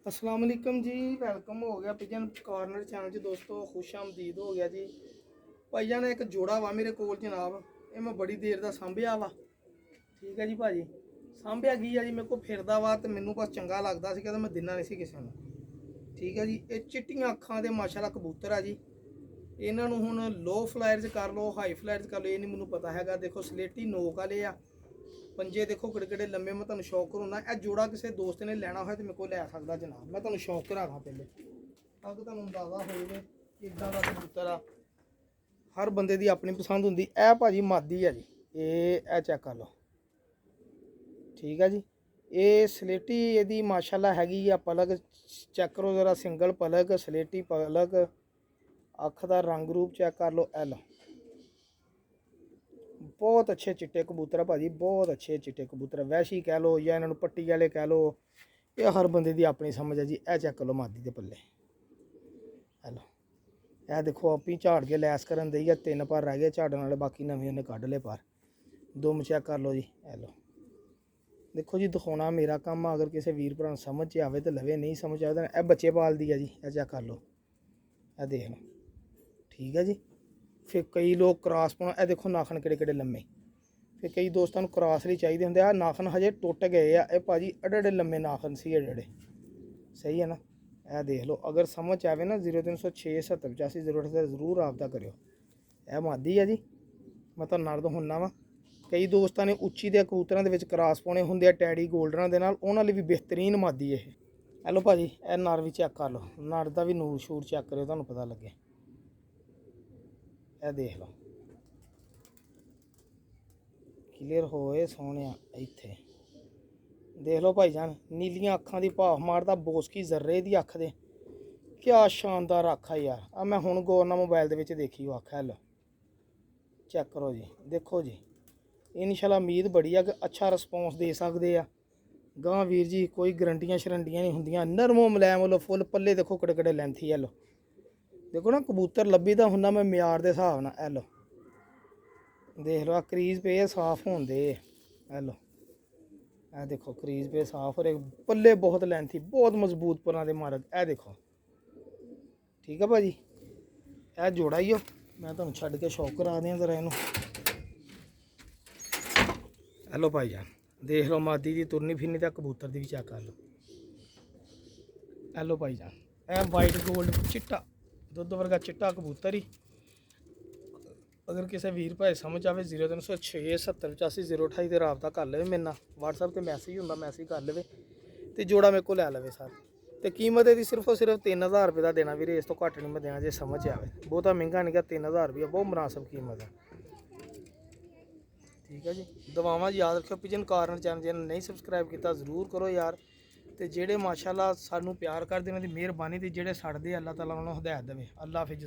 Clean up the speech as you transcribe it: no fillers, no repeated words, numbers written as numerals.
अस्सलाम वालेकुम जी। वेलकम हो गया पिजन कॉर्नर चैनल च दोस्तों, खुश आमदीद हो गया जी। भाईजान एक जोड़ा वा मेरे कोल जनाब, ये मैं बड़ी देर का सांभिया वा। ठीक है जी भाजी, सांभिया की है जी, मेरे को फिरदा वा तो मैनू बस चंगा लगता सी तो मैं दिना नहीं सी किसी नूं। ठीक है जी, ये चिट्टियां अखां दे माशाअल्लाह कबूतर है जी। ਇਹਨਾਂ ਨੂੰ ਹੁਣ लो फ्लायर च कर लो, हाई फ्लायर च कर लो, ये नहीं मैनू पता हैगा। देखो सलेटी नोक वाले आ, पंजे देखो किड़े किड़े लंबे। मैं तुम्हें शौक करूँगा यह जोड़ा किसी दोस्त ने लैना हो तो मेरे को लै सकता जनाब। मैं तुम्हें शौक करा पहले तक तुम अंदाजा हो जाए कि इदा का कबूतर आ। हर बंदे की अपनी पसंद होंगी। यह भाजी मादी है जी, ये चेक कर लो। ठीक है जी, ये सलेटी यदी माशाल्लाह हैगी आ। पलक चेक करो जरा, सिंगल पलक सलेटी पलक, अख का रंग रूप चेक कर लो। एल बहुत अच्छे चिट्टे कबूतर है भाजी, बहुत अच्छे चिट्टे कबूतर है। वैशी कह लो या इन्होंने पट्टी वाले कह लो, ये हर बंदे की अपनी समझ है जी। यह चेक कर लो मादी के पल्ले। हेलो, यह देखो आप ही झाड़ के लैस करन दी है। 3 पर रह गए झाड़न वाले, बाकी नवे उन्हें कढ़ ले पर। दुम चेक कर लो जी। हेलो देखो जी, दिखाना मेरा काम। अगर किसी वीर भरा समझ च आवे तो लवे, नहीं समझ आए तो यह बच्चे पाल दी है जी। यह चेक कर लो, यह देख लो। ठीक है जी, फिर कई लोग क्रॉस पाना, यह देखो नाखन किड़े किड़े लम्मे। फिर कई दोस्तों को क्रॉस नहीं चाहिए होंगे। आ नाखन हजे टुट गए आ, भाजी एडे एडे लम्मे नाखन सी एडे। सही है ना, यह देख लो। अगर समझ आवे ना 0306 70 85 0 जरूर रबता करो। यह मादी है जी, मैं तो नर दिखाना वा। कई दोस्तों ने उच्ची के कबूतरों के क्रॉस पाने होंगे टैडी गोल्डन के नाल, उन्होंने भी बेहतरीन मादी है। हेलो भाजी, यह नर भी चेक कर लो, नर का भी नूर शूर चेक करो, तुहानू पता लगे। यह देख लो, क्लीयर होए सोने इत्थे देख लो भाईजान। नीलियां अखां की भाफ मारदा, बोसकी जर्रे की अख दे। क्या शानदार अख है यार। आ मैं हुण गौरना मोबाइल दे विच देखी वो अख। लो चेक करो जी, देखो जी। इंशाल्लाह उम्मीद बड़ी है कि अच्छा रिस्पॉन्स दे सकते हैं। गांह वीर जी कोई गरंटियां शरंटियां नहीं होंदियां, नरमो मुलायम। लो फुल पल्ले देखो कड़े कड़े लेंथी है। लो देखो ना, कबूतर लब्भी दा हुंदा मैं म्यार दे हिसाब नाल। ए लो देख लो, क्रीज पे साफ होन दे। ए लो ए देखो, क्रीज पे साफ, और एक पल्ले बहुत लेंथी, बहुत मजबूत पुराने मारग। ए देखो, ठीक है भाजी। यह जोड़ा ही हो, मैं तुम छड़ के शौक करा दें जरा इनू। हेलो भाई जान, देख लो मादी की तुरनी फिरनी तो कबूतर की भी चेक कर लो। हेलो भाई जान, यह वाइट गोल्ड चिट्टा दुध वर्गा चिट्टा कबूतर ही। अगर किसी वीर भाई समझ आए 0306 70 85 028 से रबता कर ले मेरे नाल। व्हाट्सएप पर मैसेज होंगे, मैसेज कर ले तो जोड़ा मेरे को लै लवे सर। तो कीमत यदि सिर्फ और सिर्फ 3000 रुपये का देना वीरे, इस तो घट नहीं मैं देना जो समझ आए। बहुता महंगा नहीं, 3000 रुपया बहुत मुनासिब कीमत है। ठीक है जी, दुआवां याद रखो। पिजन कॉर्नर चैनल जिन्हें नहीं सबसक्राइब किया जरूर करो यार। तो जेडे माशाल्लाह सानू प्यार करते हैं, मेहरबानी, तो जेडे सड़ते अल्लाह ताला उन्होंने हिदायत देवे। अल्लाह हाफिज़।